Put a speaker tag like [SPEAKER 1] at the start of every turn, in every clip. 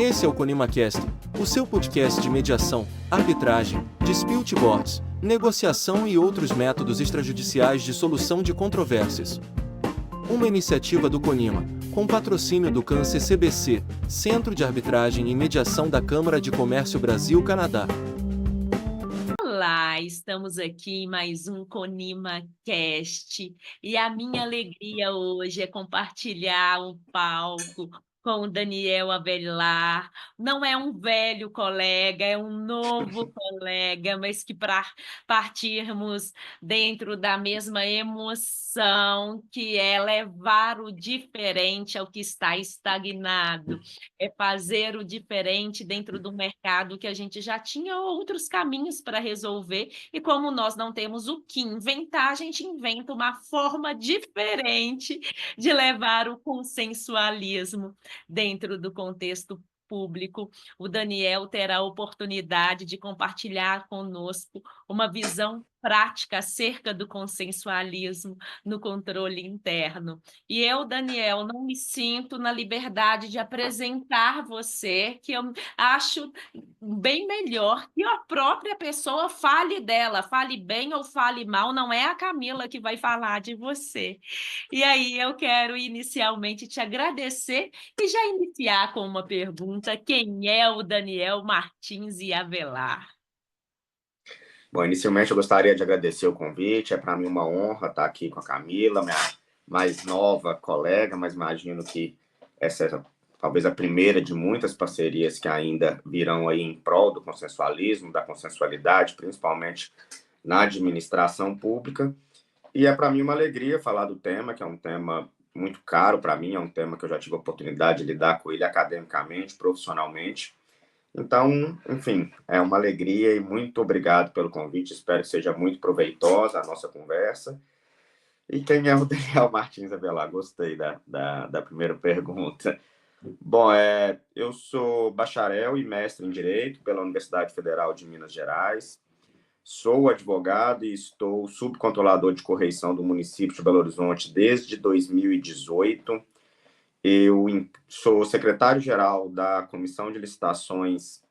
[SPEAKER 1] Esse é o ConimaCast, o seu podcast de mediação, arbitragem, dispute boards, negociação e outros métodos extrajudiciais de solução de controvérsias. Uma iniciativa do Conima, com patrocínio do CAN-CCBC, Centro de Arbitragem e Mediação da Câmara de Comércio Brasil-Canadá.
[SPEAKER 2] Olá, estamos aqui em mais um ConimaCast e a minha alegria hoje é compartilhar o palco com o Daniel Avelar. Não é um velho colega, é um novo colega, mas que para partirmos dentro da mesma emoção, que é levar o diferente ao que está estagnado, é fazer o diferente dentro do mercado que a gente já tinha outros caminhos para resolver, e como nós não temos o que inventar, a gente inventa uma forma diferente de levar o consensualismo dentro do contexto público. O Daniel terá a oportunidade de compartilhar conosco uma visão prática acerca do consensualismo no controle interno. E eu, Daniel, não me sinto na liberdade de apresentar você, que eu acho bem melhor que a própria pessoa fale dela, fale bem ou fale mal, não é a Camila que vai falar de você. E aí eu quero inicialmente te agradecer e já iniciar com uma pergunta: quem é o Daniel Martins e Avelar?
[SPEAKER 3] Bom, inicialmente eu gostaria de agradecer o convite, é para mim uma honra estar aqui com a Camila, minha mais nova colega, mas imagino que essa é talvez a primeira de muitas parcerias que ainda virão aí em prol do consensualismo, da consensualidade, principalmente na administração pública. E é para mim uma alegria falar do tema, que é um tema muito caro para mim, é um tema que eu já tive a oportunidade de lidar com ele academicamente, profissionalmente. Então, enfim, é uma alegria e muito obrigado pelo convite. Espero que seja muito proveitosa a nossa conversa. E quem é o Daniel Martins Avelar? Gostei da primeira pergunta. Bom, eu sou bacharel e mestre em Direito pela Universidade Federal de Minas Gerais. Sou advogado e estou subcontrolador de correição do município de Belo Horizonte desde 2018. Eu sou secretário-geral da Comissão de Licitações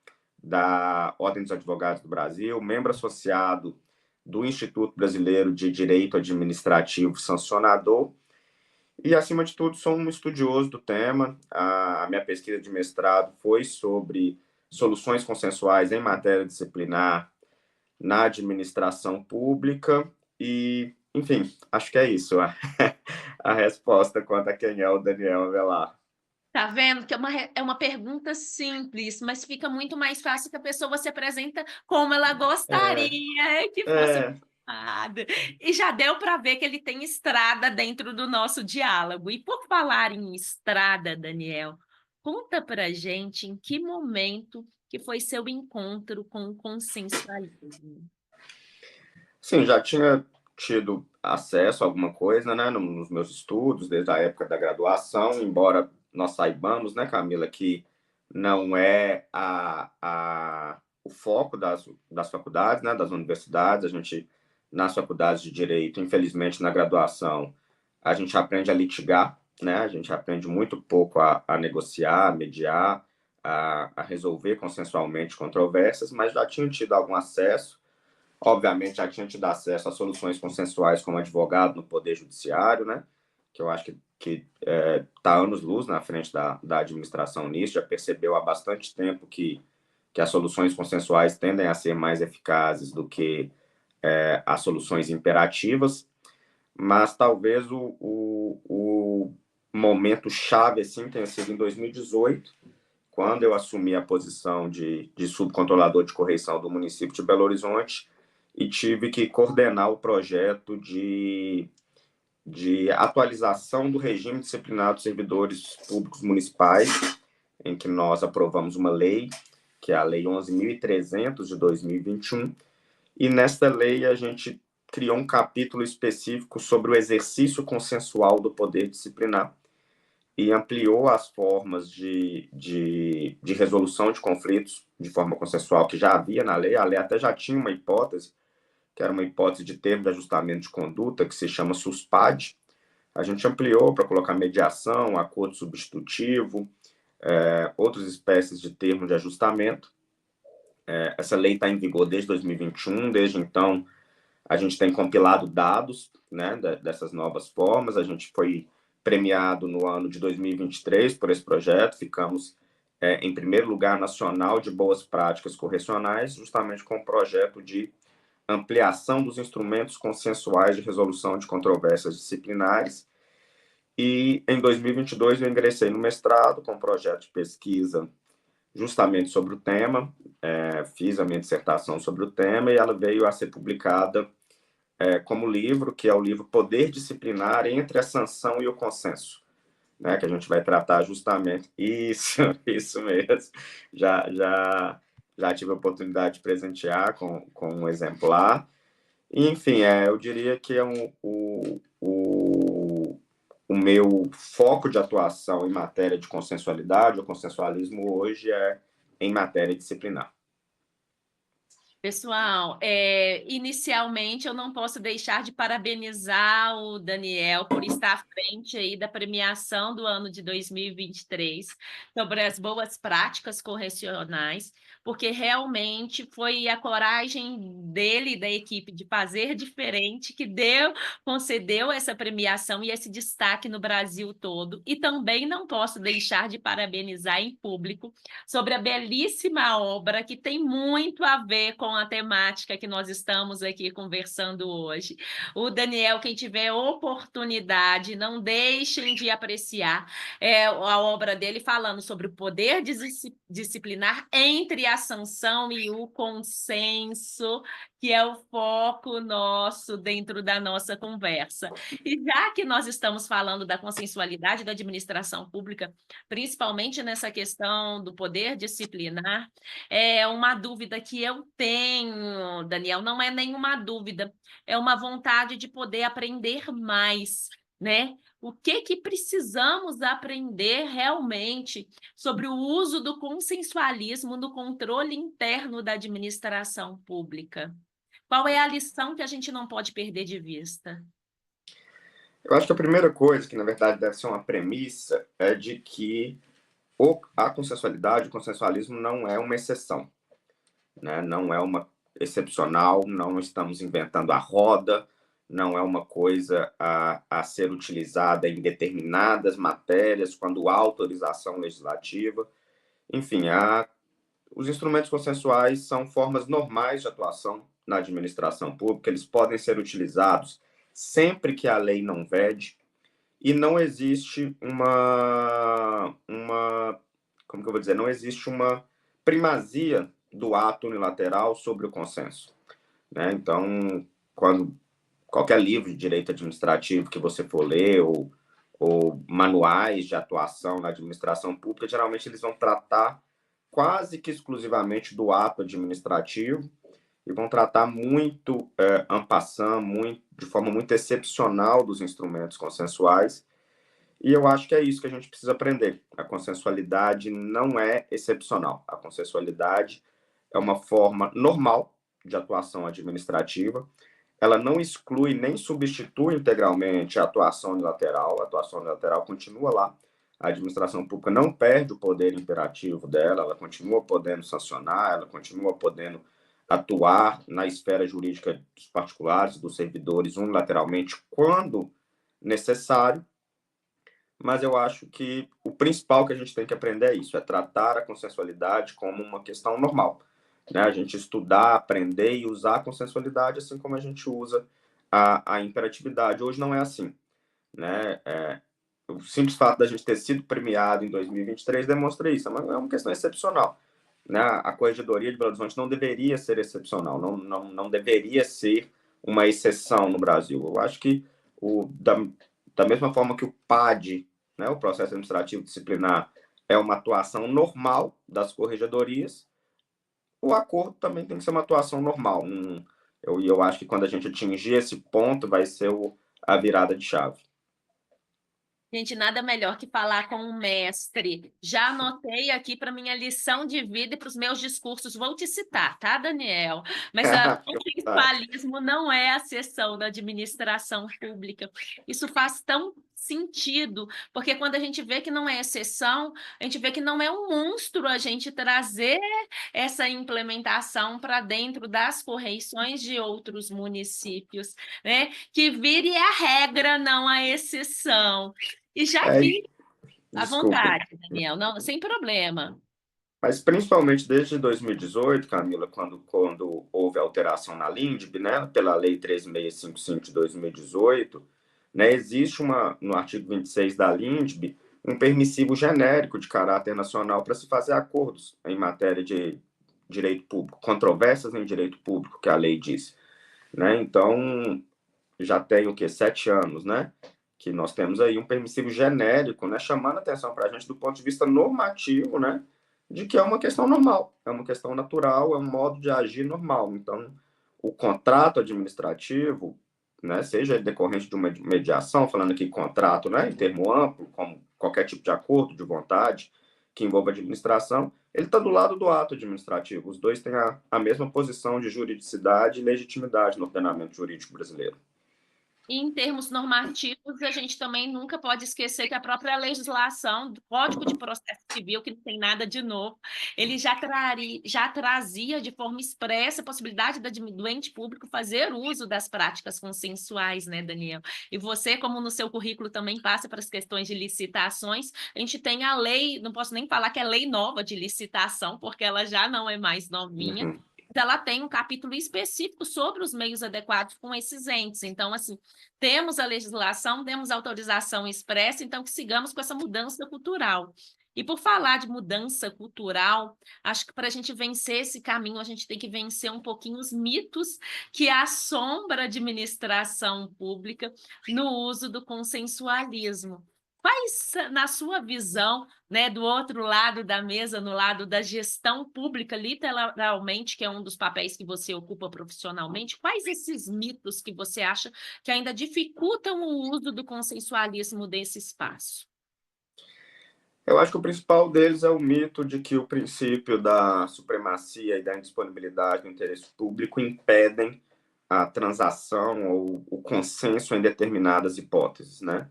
[SPEAKER 3] da Ordem dos Advogados do Brasil, membro associado do Instituto Brasileiro de Direito Administrativo Sancionador e, acima de tudo, sou um estudioso do tema. A minha pesquisa de mestrado foi sobre soluções consensuais em matéria disciplinar na administração pública e, enfim, acho que é isso a resposta quanto a quem é o Daniel Avelar.
[SPEAKER 2] Tá vendo que é uma pergunta simples, mas fica muito mais fácil que a pessoa se apresenta como ela gostaria que fosse falada. E já deu para ver que ele tem estrada dentro do nosso diálogo. E por falar em estrada, Daniel, conta para gente em que momento que foi seu encontro com o consensualismo.
[SPEAKER 3] Sim, já tinha tido acesso a alguma coisa, né, nos meus estudos, desde a época da graduação, embora nós saibamos, né, Camila, que não é o foco das faculdades, né, das universidades. A gente, nas faculdades de Direito, infelizmente, na graduação, a gente aprende a litigar, né, a gente aprende muito pouco a negociar, a mediar, a resolver consensualmente controvérsias, mas já tinha tido algum acesso. Obviamente, já tinha tido acesso a soluções consensuais como advogado no Poder Judiciário, né? Que eu acho que está anos-luz na frente da administração nisso, já percebeu há bastante tempo que as soluções consensuais tendem a ser mais eficazes do que as soluções imperativas, mas talvez o momento chave assim, tenha sido em 2018, quando eu assumi a posição de subcontrolador de correição do município de Belo Horizonte, e tive que coordenar o projeto de atualização do regime disciplinar dos servidores públicos municipais, em que nós aprovamos uma lei, que é a Lei 11.300 de 2021, e nesta lei a gente criou um capítulo específico sobre o exercício consensual do poder disciplinar e ampliou as formas de resolução de conflitos de forma consensual que já havia na lei. A lei até já tinha uma hipótese, que era uma hipótese de termo de ajustamento de conduta, que se chama SUSPAD. A gente ampliou para colocar mediação, acordo substitutivo, outras espécies de termo de ajustamento. Essa lei está em vigor desde 2021, desde então a gente tem compilado dados, né, dessas novas formas, a gente foi premiado no ano de 2023 por esse projeto, ficamos em primeiro lugar nacional de boas práticas correcionais, justamente com o projeto de ampliação dos instrumentos consensuais de resolução de controvérsias disciplinares. E em 2022 eu ingressei no mestrado com um projeto de pesquisa justamente sobre o tema, fiz a minha dissertação sobre o tema e ela veio a ser publicada como livro, que é o livro Poder Disciplinar entre a Sanção e o Consenso, né, que a gente vai tratar justamente isso mesmo. Já tive a oportunidade de presentear com um exemplar. Enfim, eu diria que o meu foco de atuação em matéria de consensualidade, o consensualismo hoje é em matéria disciplinar.
[SPEAKER 2] Pessoal, inicialmente eu não posso deixar de parabenizar o Daniel por estar à frente aí da premiação do ano de 2023 sobre as boas práticas correcionais, porque realmente foi a coragem dele e da equipe de fazer diferente que concedeu essa premiação e esse destaque no Brasil todo. E também não posso deixar de parabenizar em público sobre a belíssima obra que tem muito a ver com a temática que nós estamos aqui conversando hoje. O Daniel, quem tiver oportunidade, não deixem de apreciar a obra dele falando sobre o poder disciplinar entre a sanção e o consenso, que é o foco nosso dentro da nossa conversa. E já que nós estamos falando da consensualidade da administração pública, principalmente nessa questão do poder disciplinar, é uma dúvida que eu tenho, Daniel, não é nenhuma dúvida, é uma vontade de poder aprender mais, né? O que precisamos aprender realmente sobre o uso do consensualismo no controle interno da administração pública? Qual é a lição que a gente não pode perder de vista?
[SPEAKER 3] Eu acho que a primeira coisa, que na verdade deve ser uma premissa, é de que a consensualidade, o consensualismo não é uma exceção, né? Não é uma excepcional, não estamos inventando a roda, não é uma coisa a ser utilizada em determinadas matérias, quando há autorização legislativa. Enfim, os instrumentos consensuais são formas normais de atuação na administração pública, eles podem ser utilizados sempre que a lei não vede, e não existe como que eu vou dizer, não existe uma primazia do ato unilateral sobre o consenso, né? Então, quando qualquer livro de direito administrativo que você for ler, ou manuais de atuação na administração pública, geralmente eles vão tratar quase que exclusivamente do ato administrativo e vão tratar muito en passant, de forma muito excepcional dos instrumentos consensuais. E eu acho que é isso que a gente precisa aprender. A consensualidade não é excepcional. A consensualidade é uma forma normal de atuação administrativa. Ela não exclui nem substitui integralmente a atuação unilateral. A atuação unilateral continua lá. A administração pública não perde o poder imperativo dela, ela continua podendo sancionar, ela continua podendo atuar na esfera jurídica dos particulares, dos servidores, unilateralmente, quando necessário. Mas eu acho que o principal que a gente tem que aprender é isso, é tratar a consensualidade como uma questão normal, né? A gente estudar, aprender e usar a consensualidade assim como a gente usa a imperatividade. Hoje não é assim, né? O simples fato da gente ter sido premiado em 2023 demonstra isso, mas é uma questão excepcional, né? A Corregedoria de Belo Horizonte não deveria ser excepcional, não deveria ser uma exceção no Brasil. Eu acho que da mesma forma que o PAD, né, o processo administrativo disciplinar, é uma atuação normal das corregedorias, o acordo também tem que ser uma atuação normal. Eu acho que quando a gente atingir esse ponto, vai ser a virada de chave.
[SPEAKER 2] Gente, nada melhor que falar com um mestre. Já anotei aqui para minha lição de vida e para os meus discursos. Vou te citar, tá, Daniel? Mas o consensualismo não é a seção da administração pública. Isso faz tão sentido, porque quando a gente vê que não é exceção, a gente vê que não é um monstro a gente trazer essa implementação para dentro das correições de outros municípios, né? Que vire a regra, não a exceção. E já
[SPEAKER 3] É,
[SPEAKER 2] que, à
[SPEAKER 3] desculpa.
[SPEAKER 2] vontade, Daniel, não, sem problema.
[SPEAKER 3] Mas principalmente desde 2018, Camila, quando houve alteração na LINDB, né, pela Lei 3655 de 2018, né, existe no artigo 26 da LINDB um permissivo genérico de caráter nacional para se fazer acordos em matéria de direito público, controvérsias em direito público, que a lei diz. Né? Então, já tem o quê? 7 anos, né? Que nós temos aí um permissivo genérico, né? Chamando a atenção para a gente do ponto de vista normativo, né? De que é uma questão normal, é uma questão natural, é um modo de agir normal. Então, o contrato administrativo, né? Seja decorrente de uma mediação, falando aqui contrato, né? Em termo amplo, como qualquer tipo de acordo de vontade que envolva administração, ele está do lado do ato administrativo. Os dois têm a mesma posição de juridicidade e legitimidade no ordenamento jurídico brasileiro.
[SPEAKER 2] E em termos normativos, a gente também nunca pode esquecer que a própria legislação do Código de Processo Civil, que não tem nada de novo, ele já trazia de forma expressa a possibilidade do ente público fazer uso das práticas consensuais, né, Daniel? E você, como no seu currículo também passa para as questões de licitações, a gente tem a lei, não posso nem falar que é lei nova de licitação, porque ela já não é mais novinha.
[SPEAKER 3] Uhum.
[SPEAKER 2] Então, ela tem um capítulo específico sobre os meios adequados com esses entes. Então, assim, temos a legislação, temos a autorização expressa, então que sigamos com essa mudança cultural. E por falar de mudança cultural, acho que para a gente vencer esse caminho, a gente tem que vencer um pouquinho os mitos que assombram a administração pública no uso do consensualismo. Quais, na sua visão, né, do outro lado da mesa, no lado da gestão pública, literalmente, que é um dos papéis que você ocupa profissionalmente, quais esses mitos que você acha que ainda dificultam o uso do consensualismo desse espaço?
[SPEAKER 3] Eu acho que o principal deles é o mito de que o princípio da supremacia e da indisponibilidade do interesse público impedem a transação ou o consenso em determinadas hipóteses, né?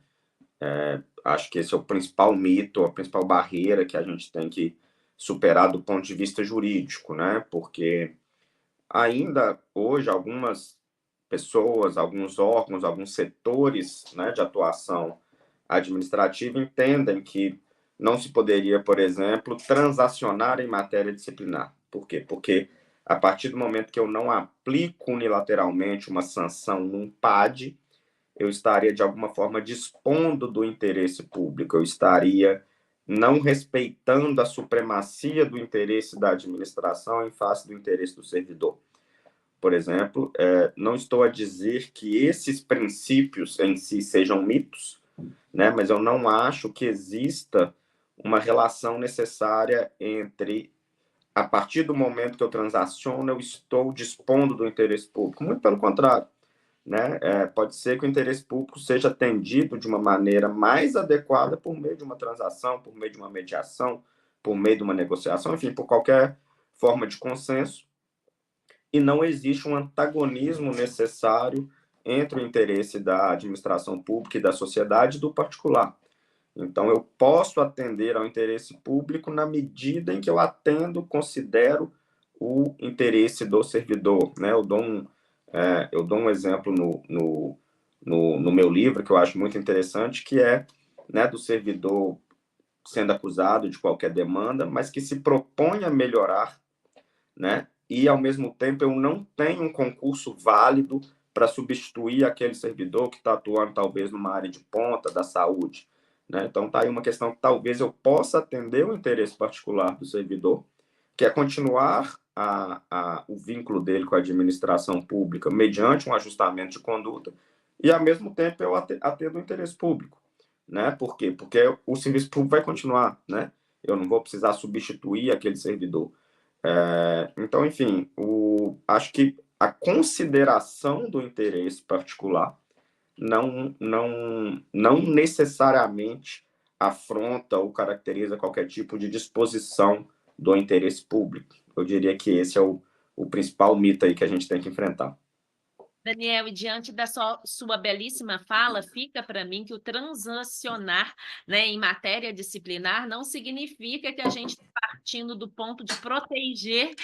[SPEAKER 3] Acho que esse é o principal mito, a principal barreira que a gente tem que superar do ponto de vista jurídico, né? Porque ainda hoje algumas pessoas, alguns órgãos, alguns setores, né, de atuação administrativa entendem que não se poderia, por exemplo, transacionar em matéria disciplinar. Por quê? Porque a partir do momento que eu não aplico unilateralmente uma sanção num PAD, eu estaria, de alguma forma, dispondo do interesse público, eu estaria não respeitando a supremacia do interesse da administração em face do interesse do servidor. Por exemplo, não estou a dizer que esses princípios em si sejam mitos, né? Mas eu não acho que exista uma relação necessária entre, a partir do momento que eu transaciono, eu estou dispondo do interesse público. Muito pelo contrário, né? Pode ser que o interesse público seja atendido de uma maneira mais adequada por meio de uma transação, por meio de uma mediação, por meio de uma negociação, enfim, por qualquer forma de consenso, e não existe um antagonismo necessário entre o interesse da administração pública e da sociedade e do particular. Então, eu posso atender ao interesse público na medida em que eu atendo, considero o interesse do servidor. Né? Eu dou um exemplo no meu livro, que eu acho muito interessante, que é, né, do servidor sendo acusado de qualquer demanda, mas que se propõe a melhorar, né? E, ao mesmo tempo, eu não tenho um concurso válido para substituir aquele servidor que está atuando, talvez, numa área de ponta da saúde. Né? Então, está aí uma questão que talvez eu possa atender o interesse particular do servidor, que é continuar o vínculo dele com a administração pública mediante um ajustamento de conduta, e, ao mesmo tempo, eu atendo o interesse público. Né? Por quê? Porque o serviço público vai continuar. Né? Eu não vou precisar substituir aquele servidor. Então, enfim, acho que a consideração do interesse particular não necessariamente afronta ou caracteriza qualquer tipo de disposição do interesse público. Eu diria que esse é o principal mito aí que a gente tem que enfrentar.
[SPEAKER 2] Daniel, e diante da sua belíssima fala, fica para mim que o transacionar, né, em matéria disciplinar não significa que a gente está partindo do ponto de proteger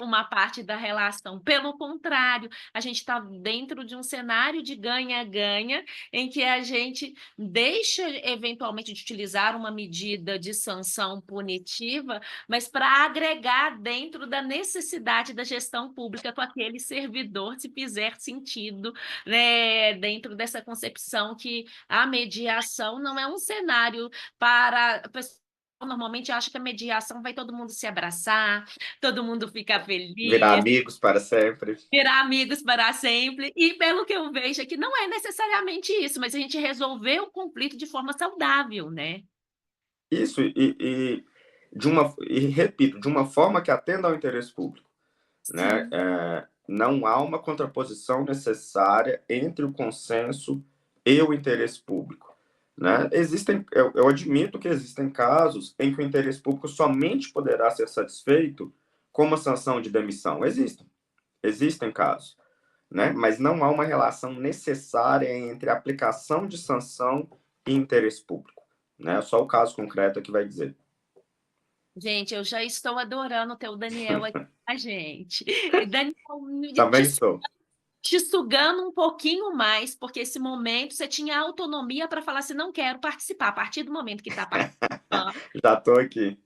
[SPEAKER 2] uma parte da relação. Pelo contrário, a gente está dentro de um cenário de ganha-ganha, em que a gente deixa, eventualmente, de utilizar uma medida de sanção punitiva, mas para agregar dentro da necessidade da gestão pública com aquele servidor, se fizer sentido, né, dentro dessa concepção que a mediação não é um cenário para... A pessoa normalmente acha que a mediação vai todo mundo se abraçar, todo mundo ficar
[SPEAKER 3] Virar
[SPEAKER 2] feliz,
[SPEAKER 3] amigos para sempre.
[SPEAKER 2] virar amigos para sempre, e pelo que eu vejo aqui, não é necessariamente isso, mas a gente resolver o conflito de forma saudável, né?
[SPEAKER 3] Isso, e repito, de uma forma que atenda ao interesse público, né?
[SPEAKER 2] Sim.
[SPEAKER 3] Não há uma contraposição necessária entre o consenso e o interesse público, né? Eu admito que existem casos em que o interesse público somente poderá ser satisfeito com uma sanção de demissão. Existem casos, né? Mas não há uma relação necessária entre aplicação de sanção e interesse público, né? Só o caso concreto é que vai dizer.
[SPEAKER 2] Gente, eu já estou adorando ter o Daniel aqui com a gente. E Daniel,
[SPEAKER 3] Também sou.
[SPEAKER 2] te sugando um pouquinho mais, porque esse momento você tinha autonomia para falar assim, não quero participar. A partir do momento que está participando,
[SPEAKER 3] Já estou aqui.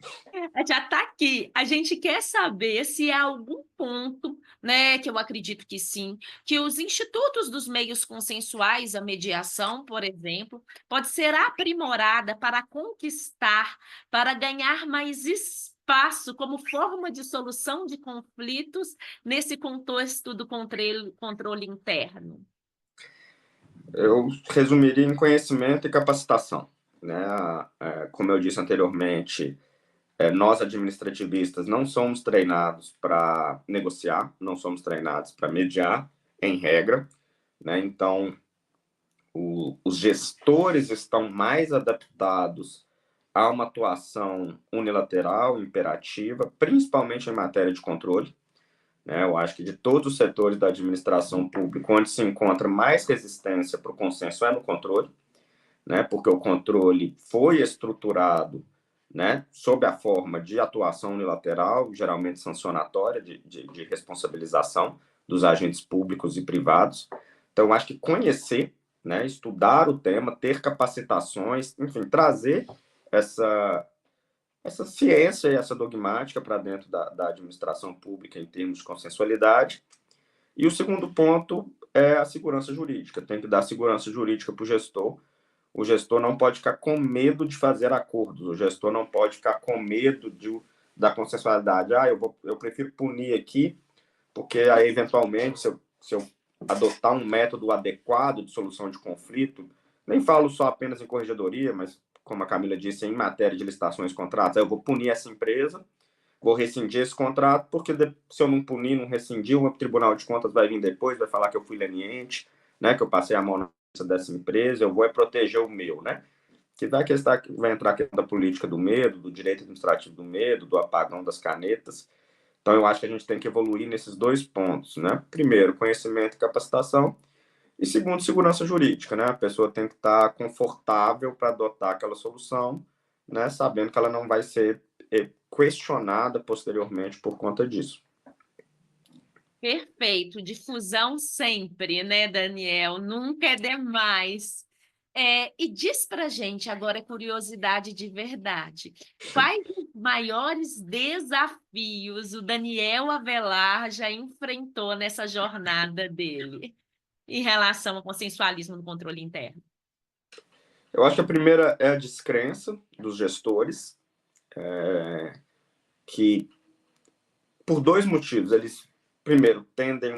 [SPEAKER 2] já está aqui. A gente quer saber se há algum ponto, né, que eu acredito que sim, que os institutos dos meios consensuais, a mediação, por exemplo, pode ser aprimorada para conquistar, para ganhar mais espaço como forma de solução de conflitos nesse contexto do controle interno.
[SPEAKER 3] Eu resumiria em conhecimento e capacitação, né? Como eu disse anteriormente, nós administrativistas não somos treinados para negociar, não somos treinados para mediar, em regra, né? Então, os gestores estão mais adaptados a uma atuação unilateral, imperativa, principalmente em matéria de controle, né? Eu acho que de todos os setores da administração pública, onde se encontra mais resistência para o consenso é no controle, né? Porque o controle foi estruturado, né, sob a forma de atuação unilateral, geralmente sancionatória, de responsabilização dos agentes públicos e privados. Então, eu acho que conhecer, né, estudar o tema, ter capacitações, enfim, trazer essa ciência e essa dogmática para dentro da administração pública em termos de consensualidade. E o segundo ponto é a segurança jurídica. Tem que dar segurança jurídica para o gestor. O gestor não pode ficar com medo de fazer acordos. O gestor não pode ficar com medo da consensualidade. Eu prefiro punir aqui, porque aí, eventualmente, se eu adotar um método adequado de solução de conflito, nem falo só apenas em corregedoria, mas, como a Camila disse, em matéria de licitações e contratos, eu vou punir essa empresa, vou rescindir esse contrato, porque se eu não punir, não rescindir, o Tribunal de Contas vai vir depois, vai falar que eu fui leniente, né, que eu passei a mão na dessa empresa, eu vou proteger o meu, né? Que vai entrar a questão da política do medo, do direito administrativo do medo, do apagão das canetas. Então, eu acho que a gente tem que evoluir nesses dois pontos, né? Primeiro, conhecimento e capacitação. E segundo, segurança jurídica, né? A pessoa tem que estar confortável para adotar aquela solução, né? Sabendo que ela não vai ser questionada posteriormente por conta disso.
[SPEAKER 2] Perfeito, difusão sempre, né, Daniel? Nunca é demais. E diz pra gente agora, curiosidade de verdade, quais os maiores desafios o Daniel Avelar já enfrentou nessa jornada dele em relação ao consensualismo no controle interno?
[SPEAKER 3] Eu acho que a primeira é a descrença dos gestores, que, por dois motivos, eles, primeiro, tendem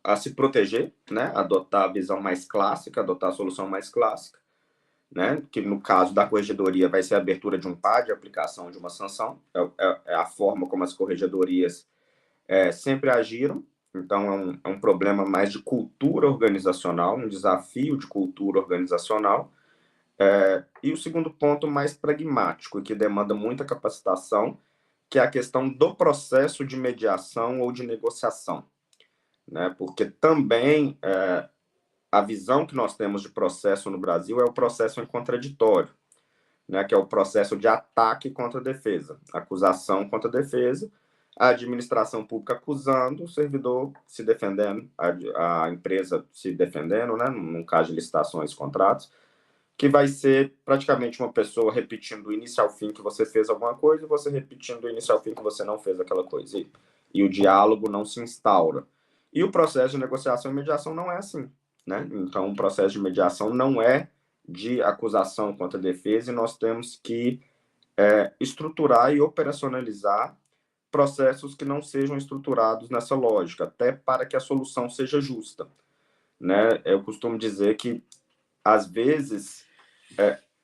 [SPEAKER 3] a se proteger, né? Adotar a visão mais clássica, adotar a solução mais clássica, né? Que no caso da corregedoria vai ser a abertura de um PAD, a aplicação de uma sanção, é a forma como as corregedorias sempre agiram. Então é um problema mais de cultura organizacional, um desafio de cultura organizacional. E o segundo ponto mais pragmático, e que demanda muita capacitação, que é a questão do processo de mediação ou de negociação. né? Porque também a visão que nós temos de processo no Brasil é o processo em contraditório, né? Que é o processo de ataque contra a defesa, acusação contra a defesa, a administração pública acusando, o servidor se defendendo, a empresa se defendendo, né? No caso de licitações, contratos, que vai ser praticamente uma pessoa repetindo do início ao fim que você fez alguma coisa e você repetindo do início ao fim que você não fez aquela coisa. E o diálogo não se instaura. E o processo de negociação e mediação não é assim, né? Então, o processo de mediação não é de acusação contra a defesa e nós temos que estruturar e operacionalizar processos que não sejam estruturados nessa lógica, até para que a solução seja justa, né? Eu costumo dizer que, às vezes,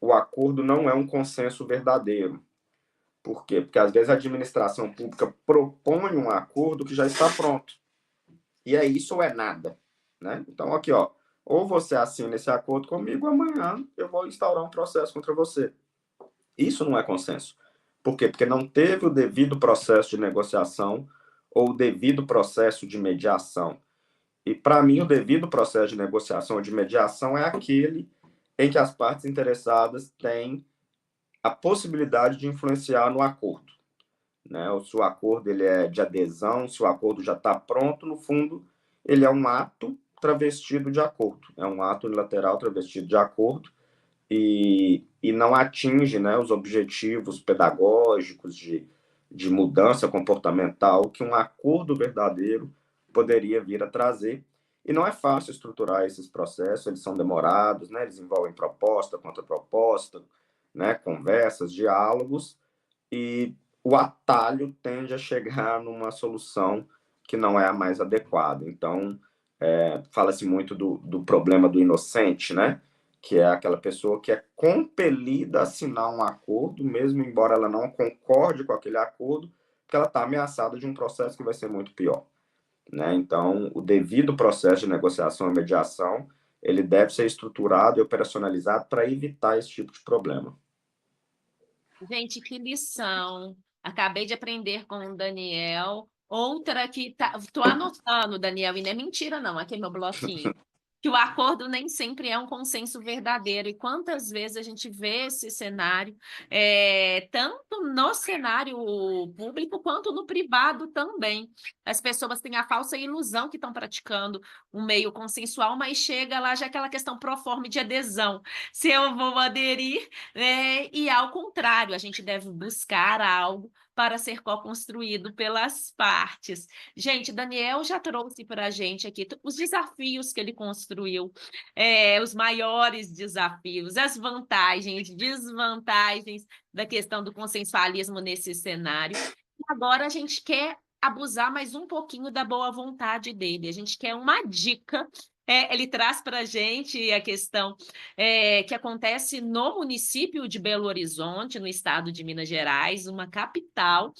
[SPEAKER 3] o acordo não é um consenso verdadeiro. Por quê? Porque, às vezes, a administração pública propõe um acordo que já está pronto. E é isso ou é nada, né? Então, aqui, ó, ou você assina esse acordo comigo, amanhã eu vou instaurar um processo contra você. Isso não é consenso. Por quê? Porque não teve o devido processo de negociação ou o devido processo de mediação. E, para mim, o devido processo de negociação ou de mediação é aquele em que as partes interessadas têm a possibilidade de influenciar no acordo, né? Se o acordo ele é de adesão, se o acordo já está pronto, no fundo, ele é um ato travestido de acordo. É um ato unilateral travestido de acordo e não atinge, né, os objetivos pedagógicos de mudança comportamental que um acordo verdadeiro poderia vir a trazer. E não é fácil estruturar esses processos, eles são demorados, né, eles envolvem proposta, contraproposta, né, conversas, diálogos, e o atalho tende a chegar numa solução que não é a mais adequada. Então, fala-se muito do problema do inocente, né? Que é aquela pessoa que é compelida a assinar um acordo, mesmo embora ela não concorde com aquele acordo, porque ela está ameaçada de um processo que vai ser muito pior, né? Então, o devido processo de negociação e mediação, ele deve ser estruturado e operacionalizado para evitar esse tipo de problema.
[SPEAKER 2] Gente, que lição. Acabei de aprender com o Daniel. Outra que tô anotando, Daniel, e não é mentira, não. Aqui é meu bloquinho. Que o acordo nem sempre é um consenso verdadeiro. E quantas vezes a gente vê esse cenário, tanto no cenário público quanto no privado também. As pessoas têm a falsa ilusão que estão praticando um meio consensual, mas chega lá já aquela questão pro forma de adesão. Se eu vou aderir, né? E ao contrário, a gente deve buscar algo para ser co-construído pelas partes. Gente, Daniel já trouxe para a gente aqui os desafios que ele construiu, os maiores desafios, as vantagens, desvantagens da questão do consensualismo nesse cenário. E agora a gente quer abusar mais um pouquinho da boa vontade dele. A gente quer uma dica. Ele traz para a gente a questão que acontece no município de Belo Horizonte, no estado de Minas Gerais, uma capital,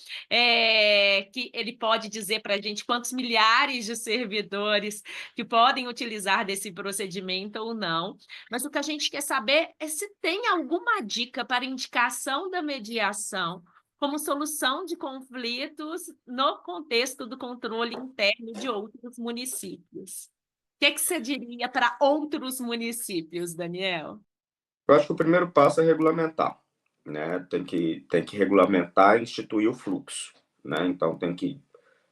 [SPEAKER 2] que ele pode dizer para a gente quantos milhares de servidores que podem utilizar desse procedimento ou não. Mas o que a gente quer saber é se tem alguma dica para indicação da mediação como solução de conflitos no contexto do controle interno de outros municípios. O que você diria para outros municípios, Daniel?
[SPEAKER 3] Eu acho que o primeiro passo é regulamentar, né? Tem que regulamentar e instituir o fluxo, né? Então, tem que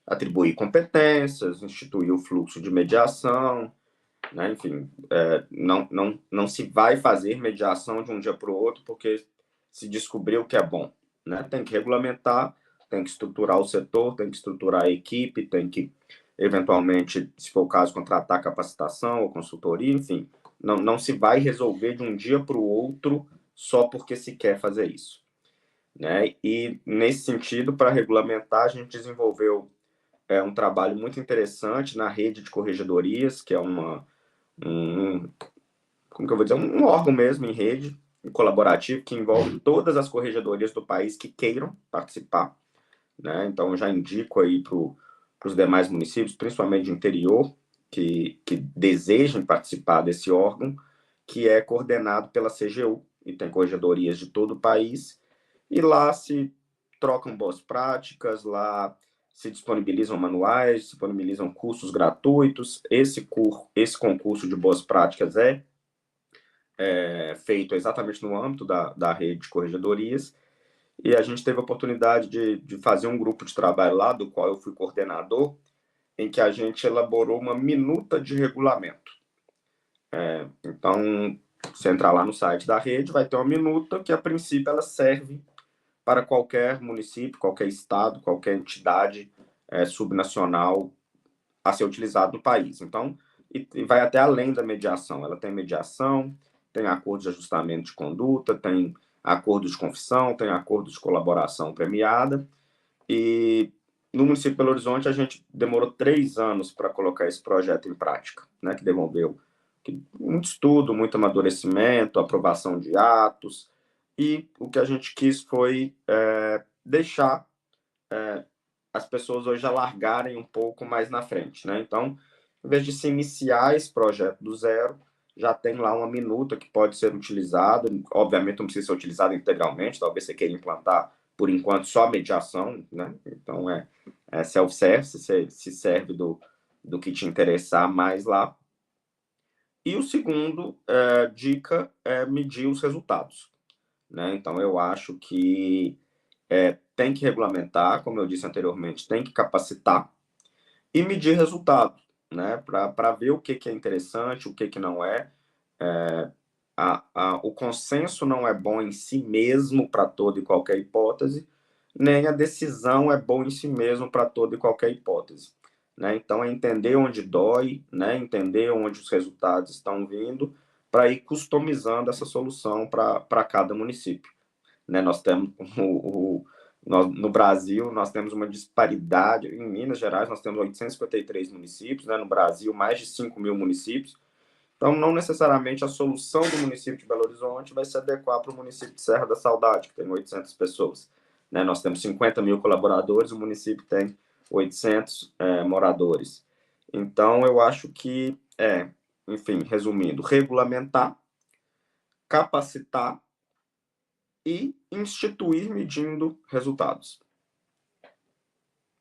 [SPEAKER 3] atribuir competências, instituir o fluxo de mediação, né? Enfim, não se vai fazer mediação de um dia para o outro porque se descobriu que é bom, né? Tem que regulamentar, tem que estruturar o setor, tem que estruturar a equipe, tem que, eventualmente, se for o caso, contratar capacitação ou consultoria, enfim. Não se vai resolver de um dia para o outro só porque se quer fazer isso, né? E, nesse sentido, para regulamentar, a gente desenvolveu um trabalho muito interessante na rede de corregedorias, que é como que eu vou dizer, um órgão mesmo em rede, um colaborativo, que envolve todas as corregedorias do país que queiram participar, né? Então, eu já indico aí para os demais municípios, principalmente de interior, que desejem participar desse órgão, que é coordenado pela CGU, e tem corregedorias de todo o país, e lá se trocam boas práticas, lá se disponibilizam manuais, disponibilizam cursos gratuitos. Esse concurso de boas práticas é feito exatamente no âmbito da rede de corregedorias, e a gente teve a oportunidade de fazer um grupo de trabalho lá, do qual eu fui coordenador, em que a gente elaborou uma minuta de regulamento. Então, você entrar lá no site da rede, vai ter uma minuta que, a princípio, ela serve para qualquer município, qualquer estado, qualquer entidade subnacional a ser utilizado no país. Então, e vai até além da mediação. Ela tem mediação, tem acordos de ajustamento de conduta, tem acordos de confissão, tem acordos de colaboração premiada. E no município de Belo Horizonte, a gente demorou 3 anos para colocar esse projeto em prática, né, que desenvolveu muito estudo, muito amadurecimento, aprovação de atos, e o que a gente quis foi deixar as pessoas hoje alargarem um pouco mais na frente, né? Então, em vez de se iniciar esse projeto do zero, já tem lá uma minuta que pode ser utilizada. Obviamente não precisa ser utilizada integralmente, talvez você queira implantar, por enquanto, só mediação, né? Então, self-service, se serve do que te interessar mais lá. E o segundo dica é medir os resultados, né? Então, eu acho que tem que regulamentar, como eu disse anteriormente, tem que capacitar e medir resultado, né? Para ver o que é interessante, o que não é. O consenso não é bom em si mesmo para toda e qualquer hipótese, nem a decisão é boa em si mesmo para toda e qualquer hipótese, né? Então, é entender onde dói, né? Entender onde os resultados estão vindo, para ir customizando essa solução para cada município, né? Nós temos no Brasil, nós temos uma disparidade. Em Minas Gerais, nós temos 853 municípios, né? No Brasil, mais de 5.000 municípios. Então, não necessariamente a solução do município de Belo Horizonte vai se adequar para o município de Serra da Saudade, que tem 800 pessoas, né? Nós temos 50.000 colaboradores, o município tem 800 moradores. Então, eu acho que, enfim, resumindo, regulamentar, capacitar e instituir medindo resultados.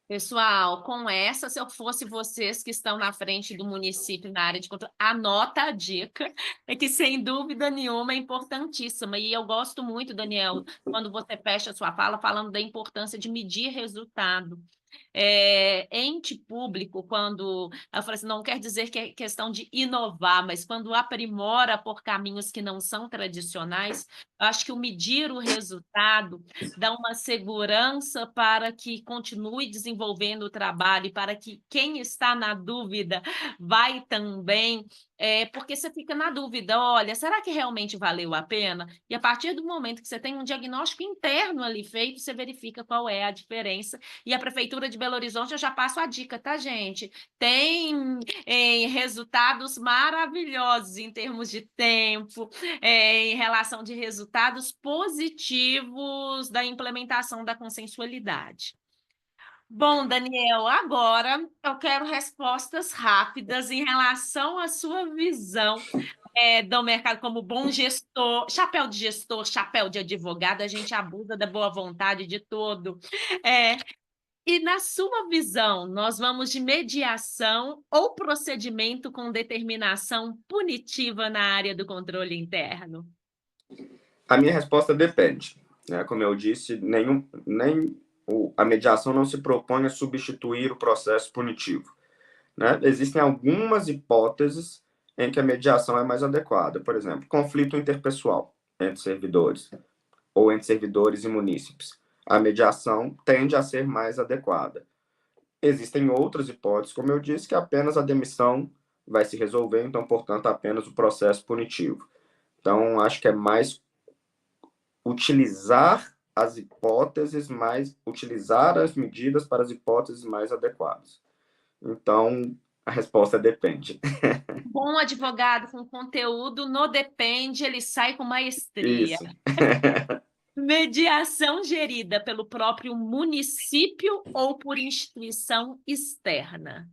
[SPEAKER 2] Pessoal, com essa, se eu fosse vocês que estão na frente do município na área de controle, anota a dica, que sem dúvida nenhuma é importantíssima. E eu gosto muito, Daniel, quando você fecha a sua fala falando da importância de medir resultado. Ente público, quando eu falo assim, não quer dizer que é questão de inovar, mas quando aprimora por caminhos que não são tradicionais, eu acho que o medir o resultado dá uma segurança para que continue desenvolvendo o trabalho e para que quem está na dúvida vai também, porque você fica na dúvida, olha, será que realmente valeu a pena? E a partir do momento que você tem um diagnóstico interno ali feito, você verifica qual é a diferença. E a Prefeitura de Belo Horizonte, eu já passo a dica, tá, gente? Tem resultados maravilhosos em termos de tempo, em relação de resultados positivos da implementação da consensualidade. Bom, Daniel, agora eu quero respostas rápidas em relação à sua visão do mercado como bom gestor, chapéu de gestor, chapéu de advogado, a gente abusa da boa vontade de todo. E na sua visão, nós vamos de mediação ou procedimento com determinação punitiva na área do controle interno?
[SPEAKER 3] A minha resposta depende, né? Como eu disse, a mediação não se propõe a substituir o processo punitivo, né? Existem algumas hipóteses em que a mediação é mais adequada. Por exemplo, conflito interpessoal entre servidores ou entre servidores e munícipes. A mediação tende a ser mais adequada. Existem outras hipóteses, como eu disse, que apenas a demissão vai se resolver, então, portanto, apenas o processo punitivo. Então, acho que é mais utilizar as medidas para as hipóteses mais adequadas. Então, a resposta depende.
[SPEAKER 2] Bom advogado com conteúdo, no depende, ele sai com maestria.
[SPEAKER 3] Isso.
[SPEAKER 2] Mediação gerida pelo próprio município ou por instituição externa?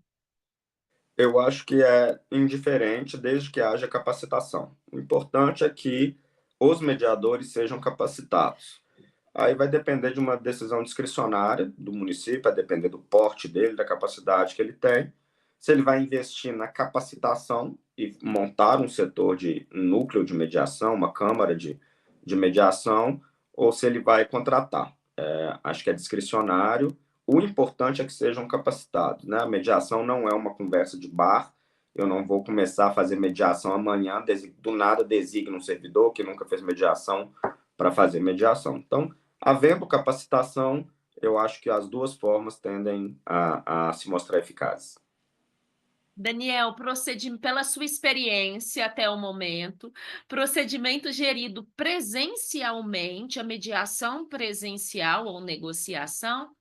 [SPEAKER 3] Eu acho que é indiferente desde que haja capacitação. O importante é que os mediadores sejam capacitados. Aí vai depender de uma decisão discricionária do município, vai depender do porte dele, da capacidade que ele tem. Se ele vai investir na capacitação e montar um setor um núcleo de mediação, uma câmara de mediação, ou se ele vai contratar. Acho que é discricionário. O importante é que sejam capacitados, né? A mediação não é uma conversa de bar. Eu não vou começar a fazer mediação amanhã, do nada designo um servidor que nunca fez mediação para fazer mediação. Então, havendo capacitação, eu acho que as duas formas tendem a se mostrar eficazes.
[SPEAKER 2] Daniel, pela sua experiência até o momento, procedimento gerido presencialmente, a mediação presencial ou negociação,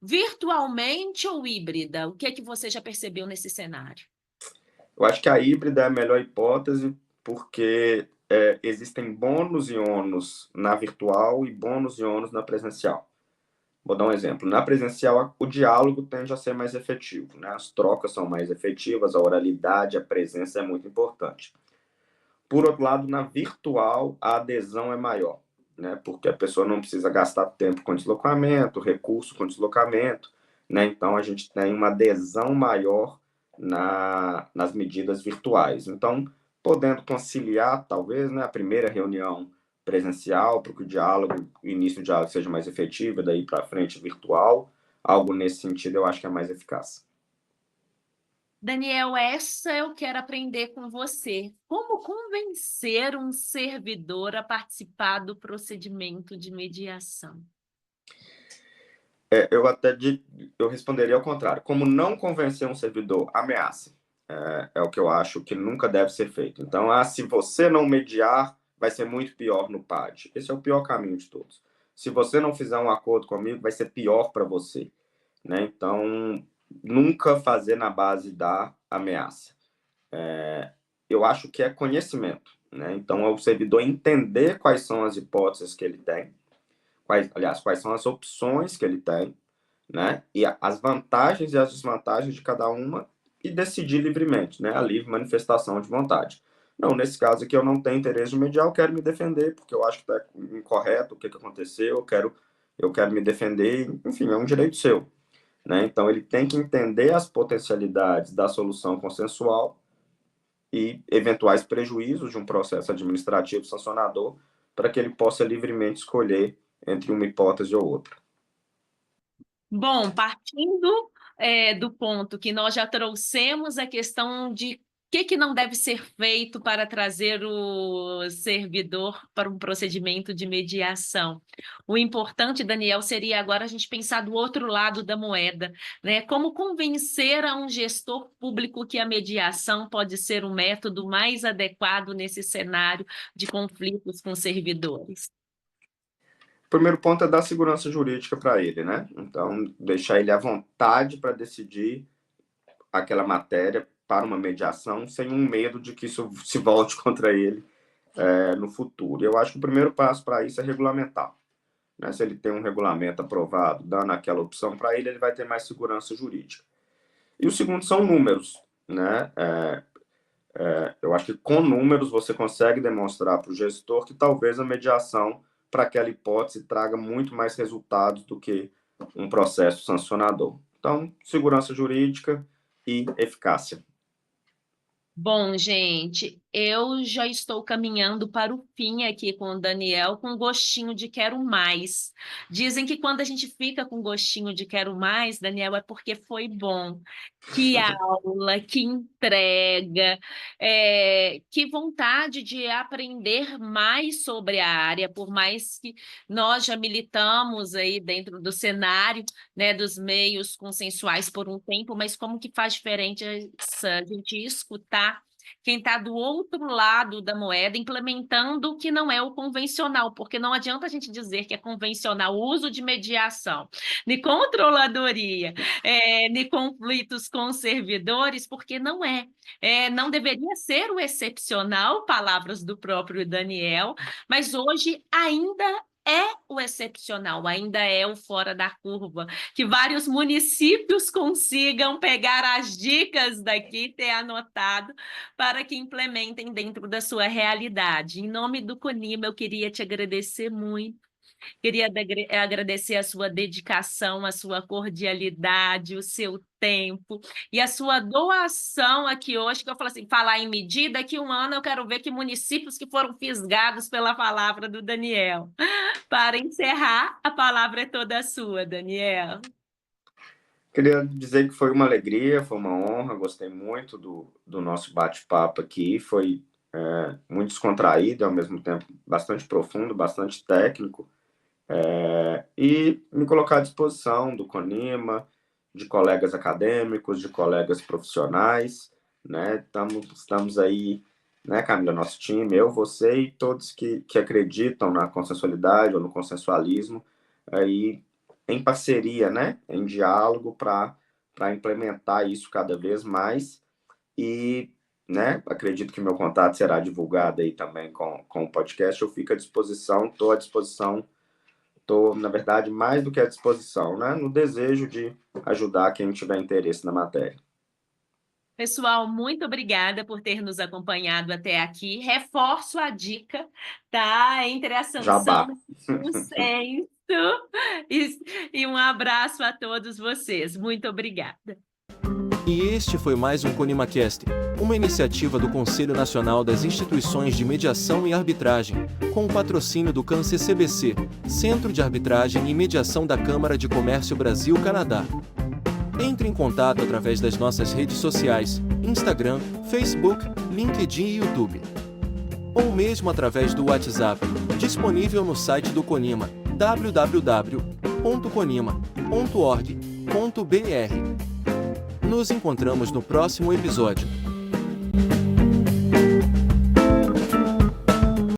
[SPEAKER 2] virtualmente ou híbrida? O que é que você já percebeu nesse cenário?
[SPEAKER 3] Eu acho que a híbrida é a melhor hipótese, porque existem bônus e ônus na virtual e bônus e ônus na presencial. Vou dar um exemplo. Na presencial, o diálogo tende a ser mais efetivo, né? As trocas são mais efetivas, a oralidade, a presença é muito importante. Por outro lado, na virtual, a adesão é maior, né? Porque a pessoa não precisa gastar tempo com deslocamento, recurso com deslocamento, né? Então, a gente tem uma adesão maior nas medidas virtuais. Então, podendo conciliar, talvez, né, a primeira reunião presencial, para que o início do diálogo seja mais efetivo, e daí para frente virtual, algo nesse sentido eu acho que é mais eficaz.
[SPEAKER 2] Daniel, essa eu quero aprender com você. Como convencer um servidor a participar do procedimento de mediação?
[SPEAKER 3] Eu responderia ao contrário. Como não convencer um servidor? Ameaça. É o que eu acho que nunca deve ser feito. Então, se você não mediar, vai ser muito pior no PAD. Esse é o pior caminho de todos. Se você não fizer um acordo comigo, vai ser pior para você, né? Então, nunca fazer na base da ameaça. Eu acho que é conhecimento, né? Então, é o servidor entender quais são as hipóteses que ele tem, quais são as opções que ele tem, né? E as vantagens e as desvantagens de cada uma e decidir livremente, né? A livre manifestação de vontade. Não, nesse caso aqui eu não tenho interesse de mediar, eu quero me defender, porque eu acho que está incorreto o que aconteceu, eu quero me defender, enfim, é um direito seu, né? Então ele tem que entender as potencialidades da solução consensual e eventuais prejuízos de um processo administrativo sancionador para que ele possa livremente escolher entre uma hipótese ou outra.
[SPEAKER 2] Bom, partindo do ponto que nós já trouxemos a questão de o que não deve ser feito para trazer o servidor para um procedimento de mediação. O importante, Daniel, seria agora a gente pensar do outro lado da moeda, né? Como convencer a um gestor público que a mediação pode ser um método mais adequado nesse cenário de conflitos com servidores.
[SPEAKER 3] O primeiro ponto é dar segurança jurídica para ele, né? Então, deixar ele à vontade para decidir aquela matéria para uma mediação, sem um medo de que isso se volte contra ele no futuro. Eu acho que o primeiro passo para isso é regulamentar, né? Se ele tem um regulamento aprovado, dando aquela opção para ele, ele vai ter mais segurança jurídica. E o segundo são números, né? Eu acho que com números você consegue demonstrar para o gestor que talvez a mediação para aquela hipótese traga muito mais resultados do que um processo sancionador. Então, segurança jurídica e eficácia.
[SPEAKER 2] Bom, gente, eu já estou caminhando para o fim aqui com o Daniel, com gostinho de quero mais. Dizem que quando a gente fica com gostinho de quero mais, Daniel, é porque foi bom. Que aula, que entrega, que vontade de aprender mais sobre a área, por mais que nós já militamos aí dentro do cenário, né, dos meios consensuais por um tempo, mas como que faz diferente a gente escutar quem está do outro lado da moeda, implementando o que não é o convencional, porque não adianta a gente dizer que é convencional o uso de mediação, de controladoria, de conflitos com servidores, porque não é. Não deveria ser o excepcional, palavras do próprio Daniel, mas hoje ainda é o excepcional, ainda é o fora da curva, que vários municípios consigam pegar as dicas daqui, ter anotado, para que implementem dentro da sua realidade. Em nome do CONIMA, eu queria te agradecer muito Queria agradecer a sua dedicação, a sua cordialidade, o seu tempo e a sua doação aqui hoje, que eu falo assim, falar em medida, daqui um ano eu quero ver que municípios que foram fisgados pela palavra do Daniel. Para encerrar, a palavra é toda sua, Daniel.
[SPEAKER 3] Queria dizer que foi uma alegria, foi uma honra, gostei muito do nosso bate-papo aqui, foi muito descontraído, ao mesmo tempo bastante profundo, bastante técnico, e me colocar à disposição do CONIMA, de colegas acadêmicos, de colegas profissionais, né? Estamos aí, né, Camila, nosso time, eu, você e todos que acreditam na consensualidade ou no consensualismo, aí em parceria, né, em diálogo para implementar isso cada vez mais e, né, acredito que meu contato será divulgado aí também com o podcast, eu fico à disposição, estou, na verdade, mais do que à disposição, né, no desejo de ajudar quem tiver interesse na matéria.
[SPEAKER 2] Pessoal, muito obrigada por ter nos acompanhado até aqui. Reforço a dica, tá? Entre a sanção e o consenso. E um abraço a todos vocês. Muito obrigada.
[SPEAKER 1] E este foi mais um ConimaCast, uma iniciativa do Conselho Nacional das Instituições de Mediação e Arbitragem, com o patrocínio do CAN-CCBC, Centro de Arbitragem e Mediação da Câmara de Comércio Brasil-Canadá. Entre em contato através das nossas redes sociais, Instagram, Facebook, LinkedIn e YouTube. Ou mesmo através do WhatsApp, disponível no site do CONIMA, www.conima.org.br. Nos encontramos no próximo episódio.